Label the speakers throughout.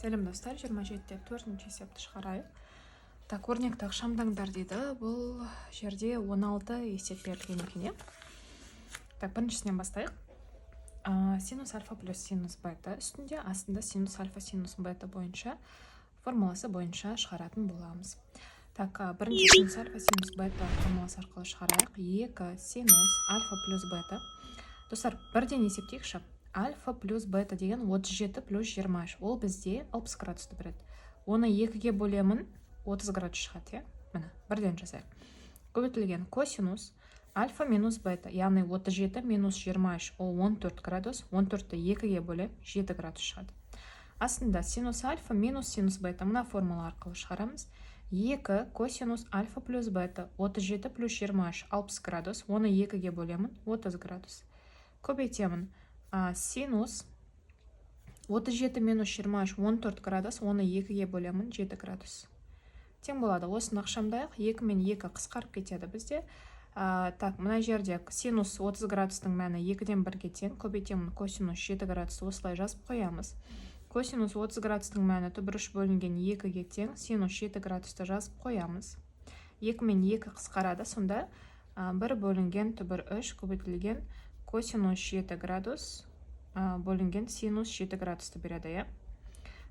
Speaker 1: Сәлем достар, 27-те 4-ші есепті шығарайық. Так, өрнекті шамдаңдар дейді. Бұл жерде 16 есеп берілген екен. Так, біріншісінен бастайық. Синус альфа плюс синус бета үстінде, астында синус альфа синус бета бойынша формуласы бойынша шығаратын боламыз. Так, бірінші синус альфа синус бета формуласы арқылы шығарайық. 2 синус альфа плюс бета. Достар, бірден есептейікші. Альфа плюс бета деген 37 плюс 23. Ол бізде 60 градусты береді. Оны 2-ге бөлемін, 30 градус шығады. Міне, бірден жасайық. Көбейтілген косинус альфа минус бета, яғни 37 минус 23, ол 14 градус. 14-ті 2-ге бөлем, 7 градус шығады. Астында синус альфа минус синус бета, мына формула арқылы шығарамыз. 2 косинус альфа плюс бета, 37 плюс 23, 60 градус. Оны 2-ге бөлемін, 30 градус. Көбейтемін. Синус 37 минус 23, 14 градус, оны 2-ге бөлемін, 7 градус. Тең болады. Осыны ақшамдайық. 2 мен 2 қысқарып кетеді бізде. Так, мына жерде синус 30 градустың мәні 2-ден 1-ге тең. Көбейтемін косинус 7 градус, осылай жазып қоямыз. Косинус 30 градустың мәні түбіріш бөлінген 2-ге тең. Синус 7 градусты жазып қоямыз. 2 мен 2 қысқарады. Сонда 1 бөлінген түбір 3 көбейтілген косинус 7 градус бөлінген синус 7 градусты береді.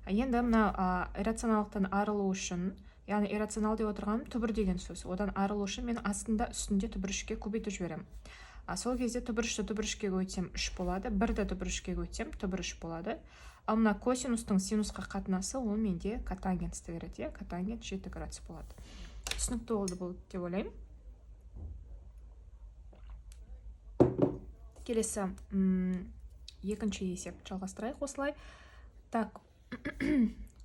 Speaker 1: Енді мына иррационалдықтан арылу үшін, яғни иррационал деп отырғаным түбір деген сөз. Одан арылу үшін мен астында үстінде түбірішке көбейтіп жіберем. Сол кезде түбірішті түбірішке көйтсем 3 болады, 1-ді түбірішке көйтсем түбіріш болады. Ал мына косинустың синусқа қатынасы ол менде котангенсті береді. Котангенс 7 градус болады. Түсінікті болды бұл деп ойлаймын. Келесі екінші есеп жалғастырайық осылай. Так,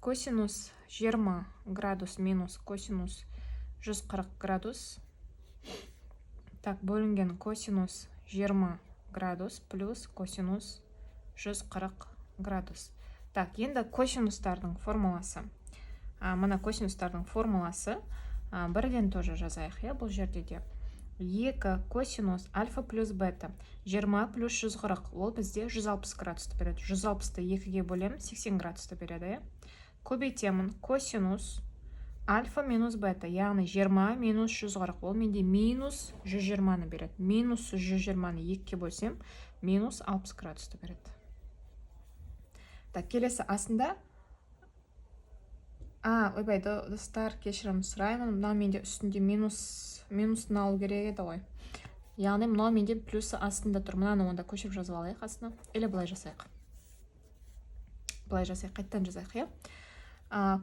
Speaker 1: косинус 20 градус минус косинус 140 градус. Так, бөлінген косинус 20 градус плюс косинус 140 градус. Так, енді косинустардың формуласы. Мына косинустардың формуласы бірден тоже жазайық, бұл жерде де. 2 косинус альфа плюс бета 20 плюс 140, ол бізде 160 градусты береді. 160-ты 2-ге бөлем, 80 градусты береді. Көбейтемін косинус альфа минус бета, яғни 20 минус 140, ол менде минус 120-ны береді. Минус 120-ны 2-ге бөлсем, минус 60 градусты береді. Так, келесі астында ойбай, достар, кешірім сұраймын. Мынау менде үстінде минусын алу керек еді ғой. Яғни мынау менде плюсы астында тұр. Мынаны онда көшіп жазып алайық астына. Или былай жасайық. Қайттан жазайық,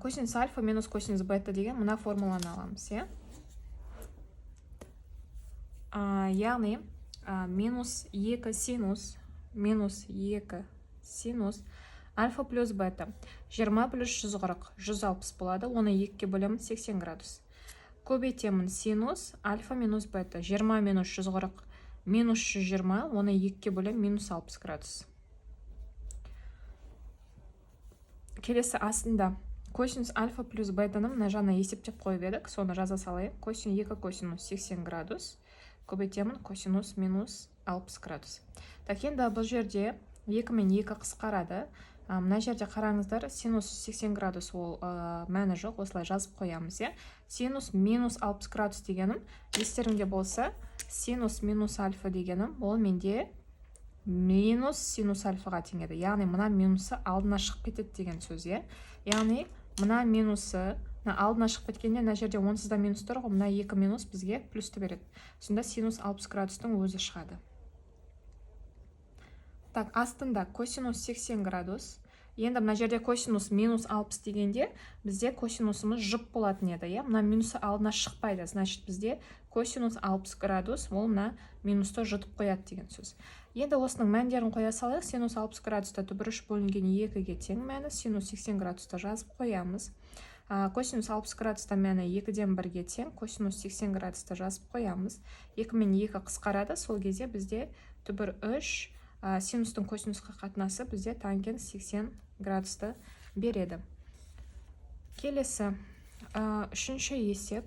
Speaker 1: Косинус альфа минус косинус бета деген мына формуланы аламыз, Яғни минус 2 синус минус 2 синус альфа плюс бета 20 плюс 140, 160 болады. Оны 2-ге бөлемін, 80 градус. Көбейтемін синус альфа минус бета 20 минус 140 минус 120, оны 2-ге бөлем, минус 60 градус. Келесі астында косинус альфа плюс бетаны мына жағына есептеп қойып едік, соны жаза салайық. 2 косинус 80 градус. Көбейтемін косинус минус 60 градус. Так, енді бұл жерде 2 мен 2 қысқарады. Мына жерде қараңыздар, синус 80 градус ол мәні жоқ, осылай жазып қоямыз. Синус минус 60 градус дегенім, естеріңде болса, синус минус альфа дегенім, ол менде минус синус альфаға теңеді. Яғни мына минусы алдына шығып кетеді деген сөз. Яғни мына минусы алдына шығып кеткенде, мына жерде онсызда минус тұр ғой, мына 2 минус бізге плюсті береді. Сонда синус 60 градустың өзі шығады. Так, астында косинус 80 градус. Енді мына жерде косинус минус 60 дегенде бізде косинусымыз жұп болатын еді. Мына минусы алдына шықпайды. Значит, бізде косинус 60 градус, ол мына минусты жұтып қояды деген сөз. Енді осының мәндерін қоя салайық. Синус 60 градуста түбіріш бөлінген 2-ге тең мәні, синус 80 градуста жазып қоямыз. Косинус 60 градуста мәні 2-ден 1-ге тең, косинус 80 градуста жазып қоямыз. 2 мен 2 қысқарады, сол кезде бізде түбір 3, синустың косинусқа қатынасы бізде тангенс 80 градусты береді. Келесі, үшінші есеп.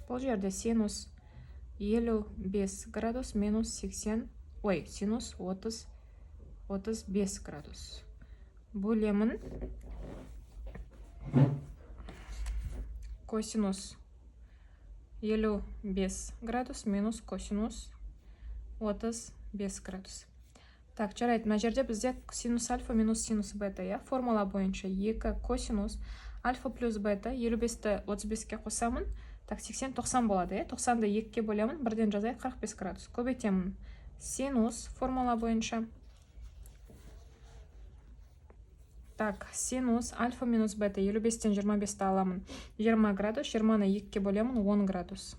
Speaker 1: Бұл жерде синус 55 градус минус 80, синус 35 градус. бөлемін косинус 55 градус минус косинус 35 градус. Так, жарайды, мына жерде бізде синус альфа минус синус бета, я формула бойынша 2 косинус альфа плюс бета 55-ті 35-ке қосамын. Так, 80-90 болады, я 90-ды 2-ке бөлемін, бірден жазайық 45 градус. Көбейтемін синус формула бойынша. Так, синус альфа минус бета 55-тен 25-ті аламын. 20 градус, 20-ны 2-ке бөлемін 10 градус.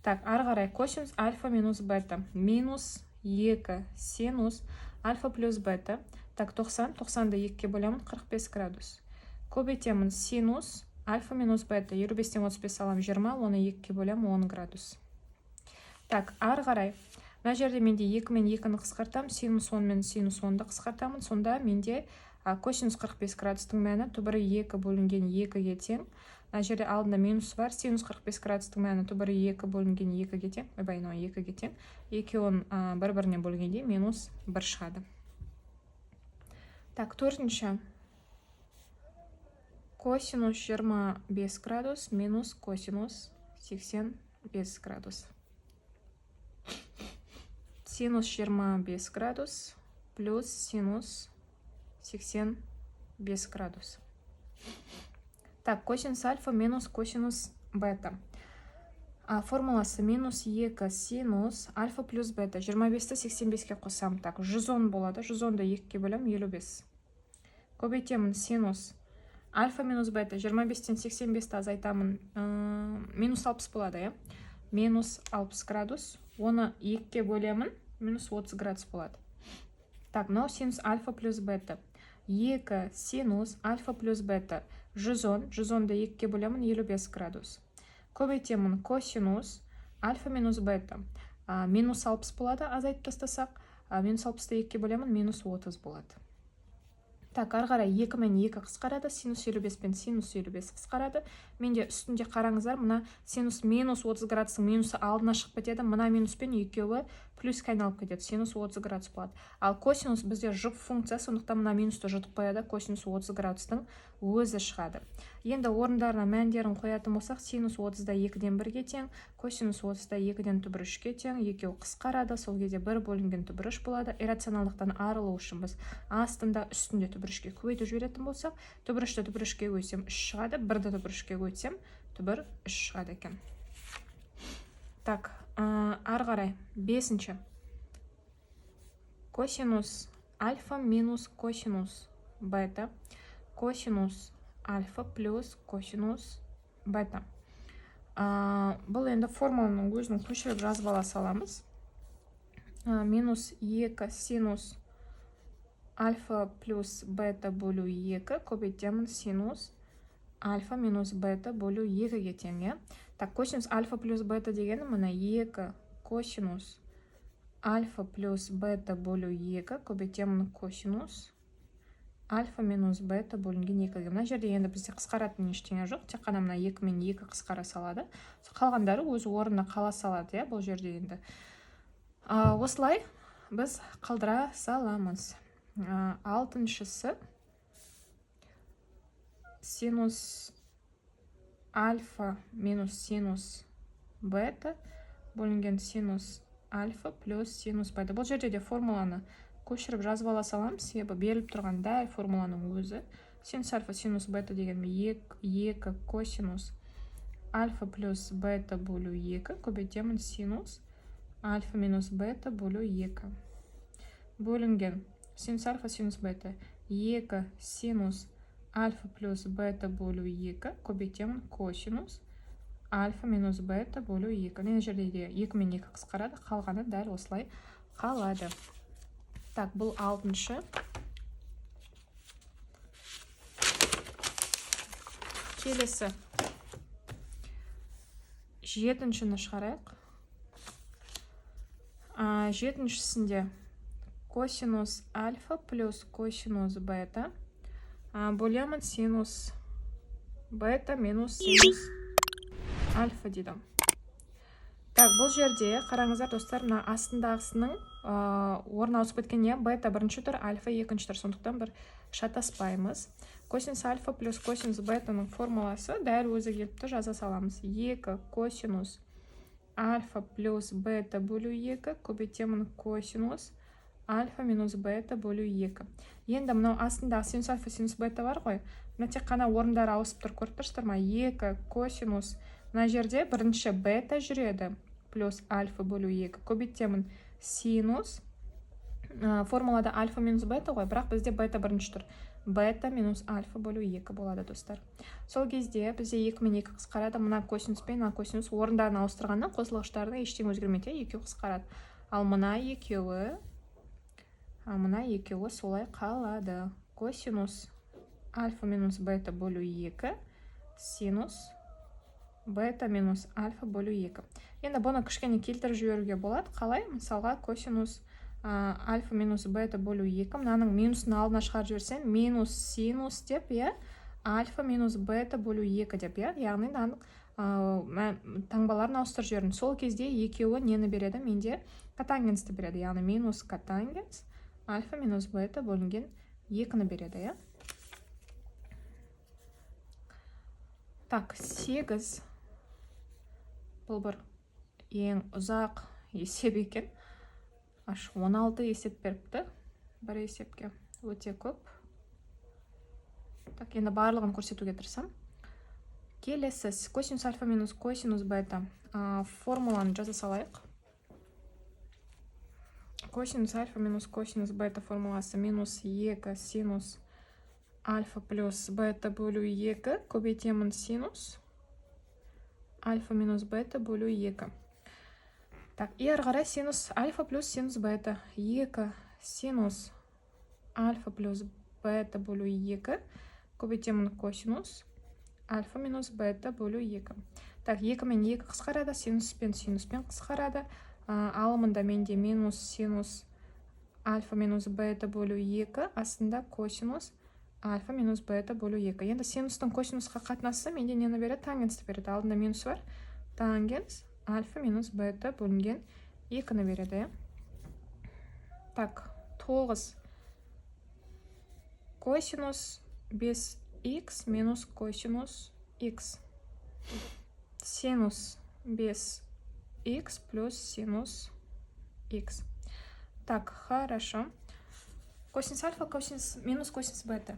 Speaker 1: Так, ары қарай косинус альфа минус бета минус 2 синус альфа плюс бета. Так, 90, 90-ды 2-ке бөлемін 45 градус. Көбейтемін синус альфа минус бета 25-тен 35 алам 20, оны 2-ке бөлемін 10 градус. Так, ары қарай. Мына жерде менде 2 мен 2-ні қысқартамын, синус 10 мен синус 10-ды қысқартамын. Сонда менде косинус 45 градустың мәні түбірі 2 бөлінген 2-ге тең. Мына жерде алдында минус бар, синус 45 градустың мәні түбірі 2 бөлінген 2-ге тең. 2-ге тең. Екеуін бір-біріне бөлгенде минус 1 шығады. Так, төртінші. Косинус 25 градус минус косинус 85 градус. Синус 25 градус плюс синус 85 градус. Так, косинус альфа минус косинус бета. Формуласы минус 2 синус альфа плюс бета. 25-ті 85-ке қосам. Так, 110 болады. 110-ды 2-ке бөлем 55. Көбейтемін синус альфа минус бета. 25-тен 85-ті азайтамын. Минус 60 болады, я? Минус 60 градус. Оны 2-ке бөлемін. Минус 30 градус болады. Так, мынау синус альфа плюс бета. 2 синус альфа плюс бета. 110. 110-ды 2-ке бөлемін 55 градус. Көбейтемін косинус альфа минус бета. Минус 60 болады, азайтып тастасақ. Минус 60-ды 2-ке бөлемін минус 30 болады. Так, ары қарай 2 мен 2 қысқарады, синус 55 пен синус 55 қысқарады. Менде үстінде қараңыздар, мына синус минус 30 градустың минусы алдына шығып кетеді, мына минуспен екеуі плюске айналып кетеді, синус 30 градус болады. Ал косинус бізде жұп функция, сондықтан мына минусты жұтып қояды, косинус 30 градустың өзі шығады. Енді орындарына мәндерін қоятын болсақ, синус 30-да 2-ден 1-ге тең, косинус 30-да 2-ден түбір 3-ке тең, екеуі қысқарады, сол кезде 1 бөлінген түбір 3 болады. Иррационалдықтан арылу үшін біз астында үстінде түбір 3-ке көбейтіп жіберетін болсақ, түбір 3-ті түбір 3-ке көйтсем 3 шығады, 1-ді түбір 3-ке көйтсем түбір 3 шығады екен. Так, ары қарай 5-ші. Косинус альфа минус косинус бета. Косинус альфа плюс косинус бета. Бұл енді формуланың өзінің көшіріп жазып ала саламыз. Минус 2 синус альфа плюс бета бөлу 2 көбейтемін синус альфа минус бета бөлу 2-ге тең. Так, косинус альфа плюс бета дегені мына 2 косинус альфа плюс бета бөлу 2 көбейтемін косинус альфа минус бета бөлінген 2-ге. Мына жерде енді бізде қысқаратын ештеңе жоқ, тек қана мына 2 мен 2 қысқара салады. Қалғандары өз орнына қала салады, бұл жерде енді. Осылай біз қалдыра саламыз. 6-шысы синус альфа минус синус бета бөлінген синус альфа плюс синус бета. Бұл жерде де формуланы көшіріп жазып ала саламыз, себебі беріліп тұрған дәл формуланың өзі. Синус альфа синус бета деген 2 косинус альфа плюс бета бөлу 2 көбейтемін синус альфа минус бета бөлу 2. Бөлінген синус альфа синус бета 2 синус альфа плюс бета бөлу 2 көбейтемін косинус альфа минус бета бөлу 2. Мына жерде 2 мен 2 қысқарады, қалғаны дәл осылай қалады. Так, бұл 6-шы. Келесі 7-шіні шығарайық. 7-шісінде косинус альфа плюс косинус бета бөлемін синус бета минус синус альфа дейді. Так, бұл жерде қараңыздар достар, мына астындағысының орын ауысып кеткен, не бета бірінші тұр, альфа екінші тұр, сондықтан бір шатаспаймыз. Косинус альфа плюс косинус бетаның формуласы дәл өзі келіпті, жаза саламыз. 2 косинус альфа плюс бета бөлу 2 көбейтемін косинус альфа минус бета бөлу 2. Енді мынау астында синус альфа синус бета бар ғой, мына тек қана орындары ауысып тұр, көріп тұрсыздар ма? 2 косинус, мына жерде бірінші бета жүреді, плюс альфа бөлу 2 көбейтемін синус, формулада альфа минус бета ғой, бірақ бізде бета бірінші тұр, бета минус альфа бөлу 2 болады достар. Сол кезде бізде 2 мен 2 қысқарады, мына косинус пен мына косинус орындарын ауыстырғанда қосылғыштарда ештеңе өзгермейді, 2 қысқарады. Ал мына екеуі солай қалады. Косинус альфа минус бета бөлу 2 синус бета минус альфа бөлу 2. Енді бұны кішкене келтіріп жіберуге болады. Қалай? Мысалға косинус альфа минус бета бөлу 2, мынаның минусын алдына шығарып жіберсем, минус синус деп, альфа минус бета бөлу 2 деп, яғни таңбаларын ауыстырып жібердім. Сол кезде екеуі нені береді? Менде котангенсті береді, яғни минус котангенс альфа минус бета бөлінген 2-ні береді, Так, 8. Бұл бір ең ұзақ есеп екен. 16 есеп беріпті. Бір есепке өте көп. Так, енді барлығын көрсетуге тырысам. Келесі косинус альфа минус косинус бета формуланы жаза салайық. Косинус альфа минус косинус бета формуласы минус 2 синус альфа плюс бета бөлу 2 көбейтемін синус альфа минус бета бөлу 2. Так, и ары қарай синус альфа плюс синус бета 2 синус альфа плюс бета бөлу 2 көбейтемін косинус альфа минус бета бөлу 2. Так, 2 мен 2 қысқарады, синус пен қысқарады. Алымында менде минус синус альфа минус бета бөлу 2, астында косинус альфа минус бета бөлу 2. Енді синустың косинусқа қатынасы менде нені береді? Тангенсті береді. Алдында минус бар. Тангенс альфа минус бета бөлінген 2-ні береді. Так, 9 косинус 5х минус косинус х. Синус 5х плюс синус х. Так, хорошо. Косинус альфа, минус косинус бета.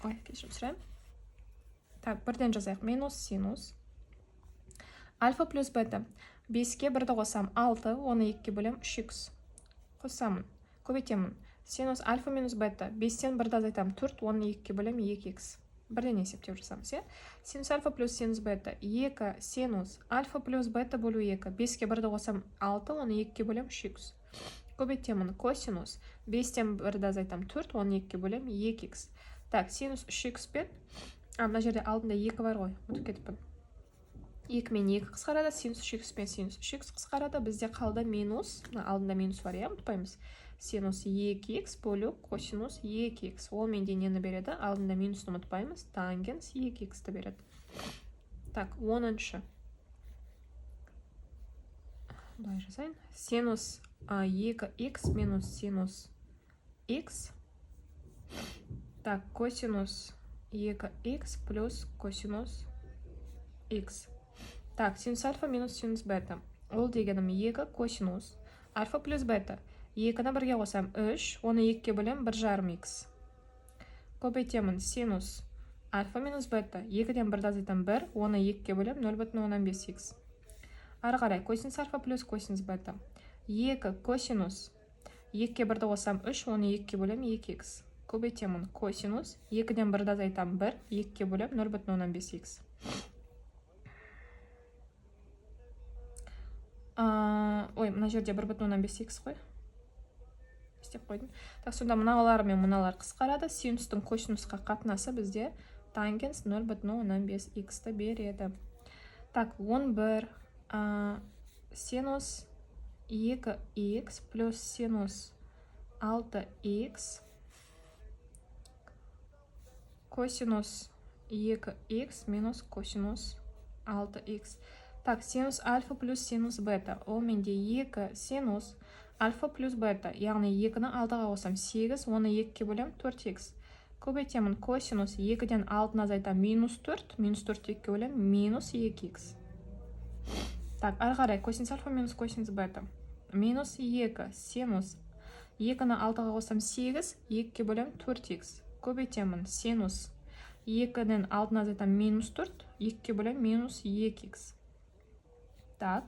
Speaker 1: Ой, кешірім сұрайым. Так, бірден жазайық. Минус синус альфа плюс бета. 5-ке 1-ді қосам 6, оны 2-ке бөлем 3х. Қосамын, көбейтемін. Синус альфа минус бета. 5-тен 1-ді азайтам 4, оны 2-ке бөлем 2х. Бірден есептеп жасамыз, Синус альфа плюс синус бета. 2 синус альфа плюс бета бөлу 2. 5-ке 1-ді қосам 6, оны 2-ке бөлем 3х. Көбейтемін косинус. 5-тен 1-ді азайтам 4, оны 2-ке бөлем 2х. Так, синус 3х пен, мына жерде алдында 2 бар ғой, ұмытып кетіппін. 2 мен 2 қысқарады, синус 3х пен синус 3х қысқарады, бізде қалды минус, алдында минус бар, ұмытпаймыз. Синус 2х бөлу косинус 2х. Ол менде нені береді? Алдында минусты ұмытпаймыз, тангенс 2х-ті береді. Так, 10-шы. Былай жазайын. Синус 2х минус синус х. Так, косинус 2х плюс косинус х. Так, синус альфа минус синус бета. Ол дегенім 2 косинус альфа плюс бета. 2-ні 1-ге қосам 3, оны 2-ке бөлем 1,5х. Көбейтемін синус альфа минус бета. 2-ден 1-ді азайтам 1, оны 2-ке бөлем 0,15х. Ары қарай косинус альфа плюс косинус бета. 2 косинус 2-ке 1-ді қосам 3, оны 2-ке бөлем 2х. Көбейтемін косинус 2-ден 1-ді азайтам 1, 2-ке бөлем 0,15х. Ой, мына жерде 1,15х қой. Істеп қойдым. Так, сонда мыналар мен мыналар қысқарады. Синустың косинусқа қатынасы бізде тангенс 0,15х-ті береді. Так, 11 синус 2х плюс синус 6х косинус 2х минус косинус 6х. Так, синус альфа плюс синус бета. Ол менде 2 синус альфа плюс бета. Яғни 2-ні алдыға қосам 8, оны 2-ке бөлем 4х. Көбейтемін косинус 2-ден 6-ны азайтам минус 4, минус 4 2-ке бөлем минус 2х. Так, ары қарай косинус альфа минус косинус бета. Минус 2 синус 2-ні алдыға қосам 8, 2-ке бөлем 4х. Көбейтемін синус 2-ден 6-ны азайтам минус 4, 2-ке бөлем минус 2х. Так,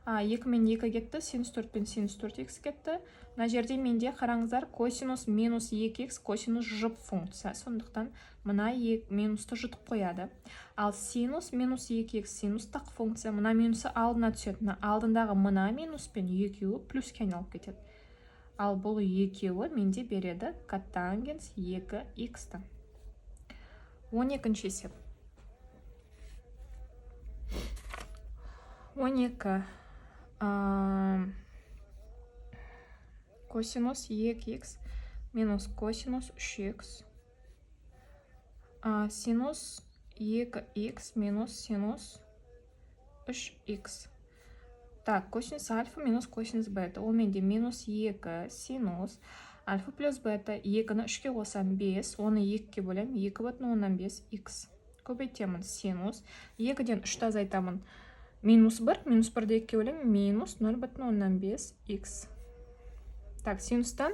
Speaker 1: 2 мен 2 кетті, синус 4 пен синус 4х кетті. Мына жерде менде қараңыздар косинус минус 2х косинус жұп функция. Сондықтан мына минусты жұтып қояды. Ал синус минус 2х синус тақ функция. Мына минусы алдына түседі. Мына алдындағы мына минус пен екеуі плюске айналып кетеді. Ал бұл екеуі менде береді котангенс 2х-ті. 12-ші есеп. 12 косинус 2х минус косинус 3х. Синус 2х минус синус 3х. Так, косинус альфа минус косинус бета. Ол менде минус 2 синус альфа плюс бета. 2-ні 3-ке қосам 5, оны 2-ке бөлем 2/5х. Көбейтемін синус 2-ден 3-ті азайтамын минус 1, минус 1-де 2-ке бөлем минус 0/5х. Так, синустан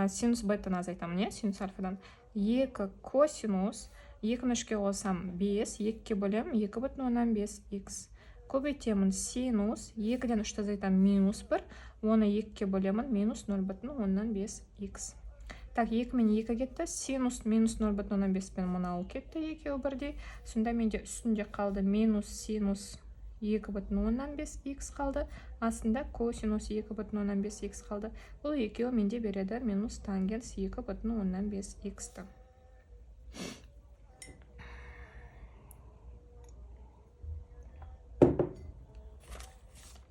Speaker 1: синус бетаны азайтамын, не? Синус альфадан 2 косинус 2-ні 3-ке қосам 5, 2-ке бөлем 2/5х. Көбейтемін синус 2-ден 3-ті азайтам минус 1, оны 2-ке бөлемін минус 0/5х. Так, 2 мен 2 кетті, синус минус 0/5 пен мынау кетті, екеуі бірдей. Сонда менде үстінде қалды минус синус 2/5х қалды, астында косинус 2/5х қалды. Бұл екеуі менде береді минус тангенс 2/5х-ті.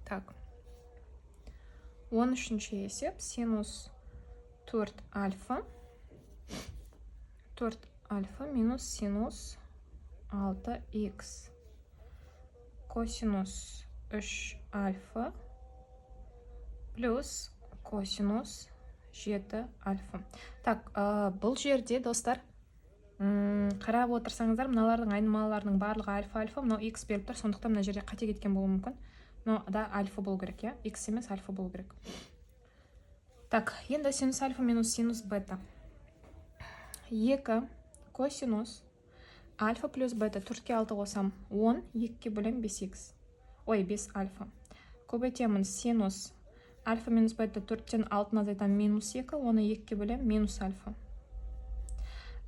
Speaker 1: Так, 13-ші есеп синус 4 альфа минус синус 6х косинус 3 альфа плюс косинус 7 альфа. Так, бұл жерде достар қарап отырсаңыздар, мыналардың айнымаларының барлығы альфа, мынау х беріп тұр, сондықтан мына жерде қате кеткен болуы мүмкін. Но да альфа болу керек, я? Х емес альфа болу керек. Так, енді синус альфа минус синус бета. 2 косинус альфа плюс бета 4-ке 6 қосам 10, 2-ке бөлем 5х. Ой, 5 альфа. Көбейтемін синус альфа минус бета 4-тен 6-ны азайтам минус 2, оны 2-ке бөлем минус альфа.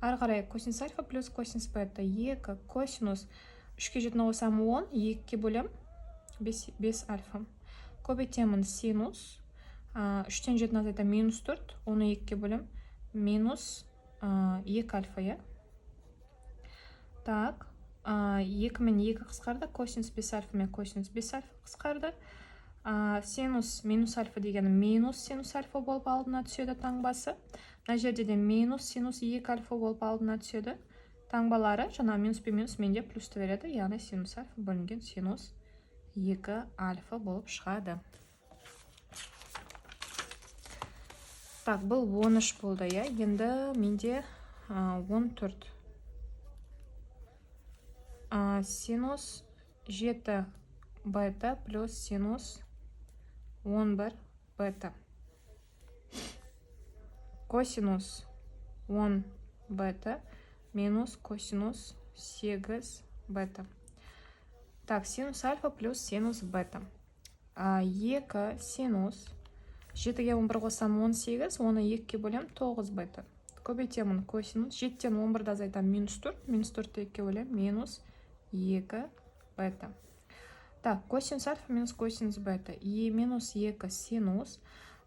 Speaker 1: Ары қарай косинус альфа плюс косинус бета. 2 косинус 3-ке 7-ні қосам 10, 2-ке бөлем 5 альфа. Көбейтемін синус 3-тен 7-ні азайтам минус 4, оны 2-ке бөлем минус 2 альфа, я? Так, 2 мен 2 қысқарды, косинус 5 альфа мен косинус 5 альфа қысқарды. Синус минус альфа дегені минус синус альфа болып алдына түседі таңбасы. Мына жерде де минус синус 2 альфа болып алдына түседі. Таңбалары жаңа минус пен минус менде плюсті береді, яғни синус альфа бөлінген синус 2 альфа болып шығады. Так, бұл 13 болды, я? Енді менде 14. Синус 7 бета плюс синус 11 бета. Косинус 10 бета минус косинус 8 бета. Так, синус альфа плюс синус бета. 2 синус 7-ге 11 қосам 18, оны 2-ке бөлем 9 бета. Көбейтемін косинус 7-тен 11-ді азайтам минус 4, минус 4-ті 2-ке бөлем минус 2 бета. Так, косинус альфа минус косинус бета. И минус 2 синус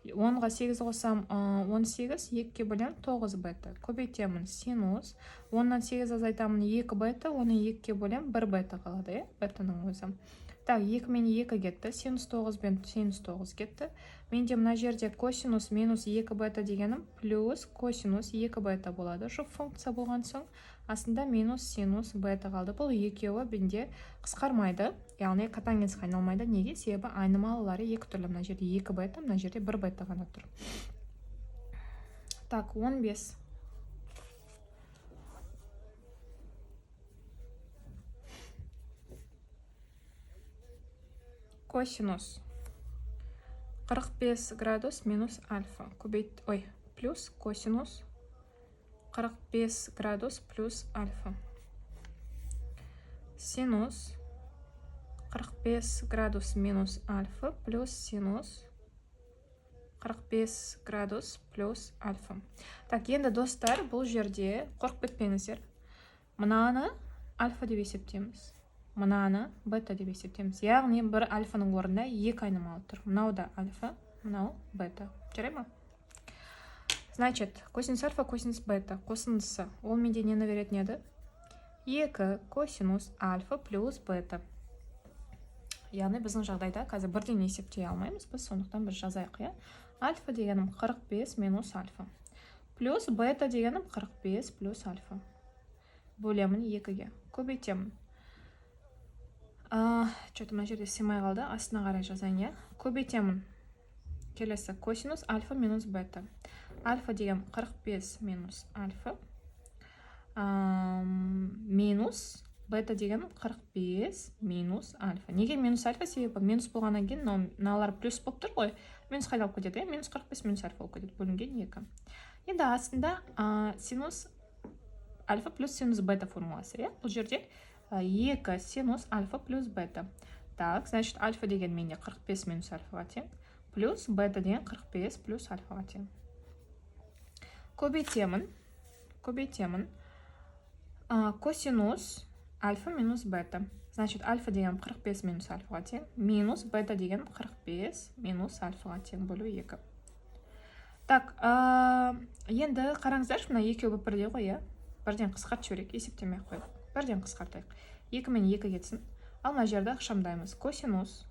Speaker 1: 10-ға 8 қосам 18, 2-ке бөлем 9 бета. Көбейтемін синус 10-нан 8 азайтамын 2 бета, оны 2-ке бөлем 1 бета қалады, бетаның өзі. Так, 2 мен 2 кетті. Синус 9 бен синус 9 кетті. Менде мына жерде косинус минус 2 бета дегенім плюс косинус 2 бета болады. Жұп функция болған соң, астында минус синус бета қалды. Бұл екеуі бенде қысқармайды. Яғни қатаңгенске айналмайды. Неге? Себебі айнымалылары екі түрлі. Мына жерде 2 бета, мына жерде 1 бета ғана тұр. Так, 15. Косинус 45 градус минус альфа. Плюс косинус 45 градус плюс альфа. Синус 45 градус минус альфа плюс синус 45 градус плюс альфа. Так, енді достар, бұл жерде қорқып кетпеңіздер. Мынаны альфа деп есептейміз. Мынаны бета деп есептейміз. Яғни бір альфаның орнында екі айнымалы тұр. Мынау да альфа, мынау бета. Жарай ма? Значит, косинус альфа, косинус бета қосындысы. Ол менде нені беретін еді? 2 косинус альфа плюс бета. Яғни біздің жағдайда қазір бірден есептей алмаймыз. Біз сондықтан біз жазайық, иә? Альфа дегенім 45 минус альфа. Плюс бета дегенім 45 плюс альфа. Бөлемін 2-ге. Көбейтемін. Что-то мына жерде сыймай қалды. Астына қарай жазайын, иә? Көбейтемін. Келесі косинус альфа минус бета. Альфа деген 45 минус альфа. Минус бета деген 45 минус альфа. Неге минус альфа? Себебі минус болғаннан кейін мыналар плюс болып тұр ғой. Минус қайда алып кетеді? Минус 45 минус альфа алып кетеді. Бөлінген 2. Енді астында синус альфа плюс синус бета формуласы, иә? Бұл жерде 2 синус альфа плюс бета. Так, значит, альфа деген менде 45 минус альфаға тең. Плюс бета деген 45 плюс альфаға тең. Көбейтемін. Косинус альфа минус бета. Значит, альфа деген 45 минус альфаға тең. Минус бета деген 45 минус альфаға тең бөлу 2. Так, енді қараңыздар, мына екеуі бірде ғой, иә? Бірден қысқарт жіберейік, есептемей қойып. Бірден қысқартайық. 2 мен 2 кетсін. Ал мына жерді ықшамдаймыз. Косинус.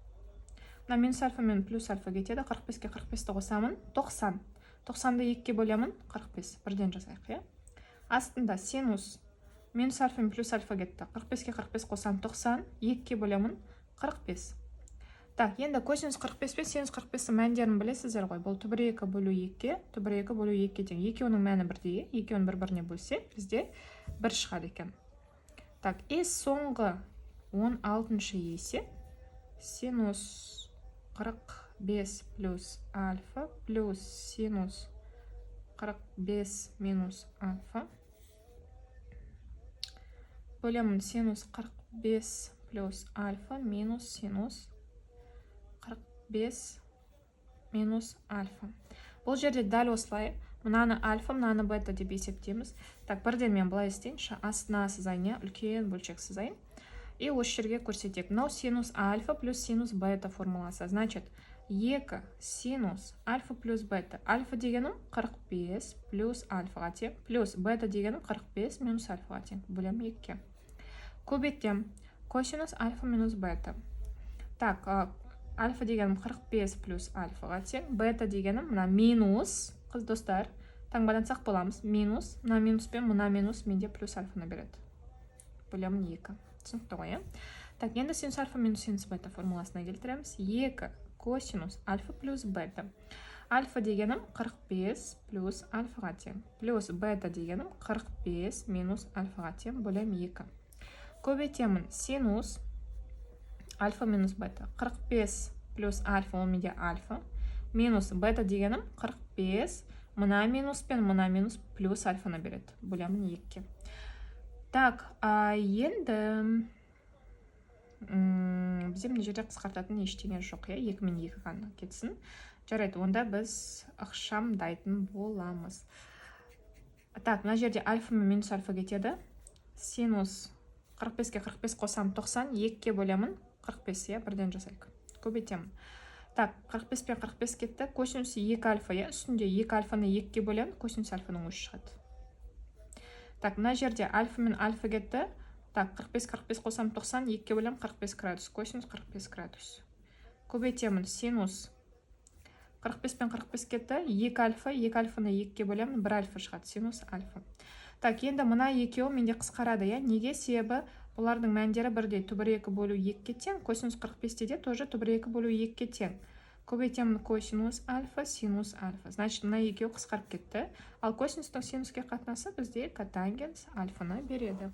Speaker 1: Мына минус альфа мен плюс альфа кетеді. 45-ке 45-ті қосамын. 90. 90-ды 2-ке бөлемін. 45. Бірден жазайық, иә? Астында синус. Минус альфа мен плюс альфа кетті. 45-ке 45 қосам 90. 2-ке бөлемін. 45. Так, енді косинус 45 пен синус 45-ті мәндерін білесіздер ғой. Бұл түбір 2 бөлу 2-ке, түбір 2 бөлу 2-ке тең. Екеуінің мәні бірдей. Екеуін бір-біріне бөлсе, бізде 1 шығады екен. Так, соңғы 16-шы есе синус 45 плюс альфа плюс синус 45 минус альфа. Бөлемін синус 45 плюс альфа минус синус 45 минус альфа. Бұл жерде дәл осылай. Мынаны альфа, мынаны бета деп есептейміз. Так, бірден мен былай істейінші. Астына сызайын, үлкен бөлшек сызайын. И осы жерге көрсетек. Мынау синус альфа плюс синус бета формуласы. Значит, 2 синус альфа плюс бета. Альфа дегенім 45 плюс альфаға тең. Плюс бета дегенім 45 минус альфаға тең. Бөлем 2-ке. Көбейтем. Косинус альфа минус бета. Так, альфа дегенім 45 плюс альфаға тең. Бета дегенім мына минус. Қыз достар, таңбадан сақ боламыз. Минус, мына минус пен мына минус менде плюс альфаны береді. Бөлемін 2. Түсінікті ғой, Так, енді синус альфа минус синус бета формуласына келтіреміз. 2 косинус альфа плюс бета. Альфа дегенім 45 плюс альфаға тең. Плюс бета дегенім 45 минус альфаға тең. Бөлем 2. Көбейтемін синус альфа минус бета. 45 плюс альфа, ол менде альфа. Минус бета дегенім 45, мына минус пен мына минус плюс альфаны береді. Бөлемін 2-ке. Так, енді бізде мына жерде қысқартатын ештеңе жоқ, 2 мен 2 ғана кетсін. Жарайды, онда біз ықшамдайтын боламыз. Так, мына жерде альфа мен минус альфа кетеді. Синус 45-ке 45 қосам 90, 2-ке бөлемін 45, бірден жасайық. Көбейтемін. Так, 45 пен 45 кетті. Косинус 2 альфа, үстінде 2 альфаны 2-ке бөлем, косинус альфаның өзі шығады. Так, мына жерде альфа мен альфа кетті. Так, 45-45 қосам 90, 2-ке бөлем 45 градус. Косинус 45 градус. Көбейтемін. Синус 45 пен 45 кетті. 2 альфа, 2 альфаны 2-ке бөлемін, 1 альфа шығады. Синус альфа. Так, енді мына екеуі менде қысқарады, я? Неге? Себебі бұлардың мәндері бірдей. Түбір 2 бөлу 2-ке тең. Косинус 45-те де тоже түбір 2 бөлу 2-ке тең. Көбейтемін косинус альфа, синус альфа. Значит, мына екеуі қысқарып кетті. Ал косинустың синуске қатынасы бізде котангенс альфаны береді.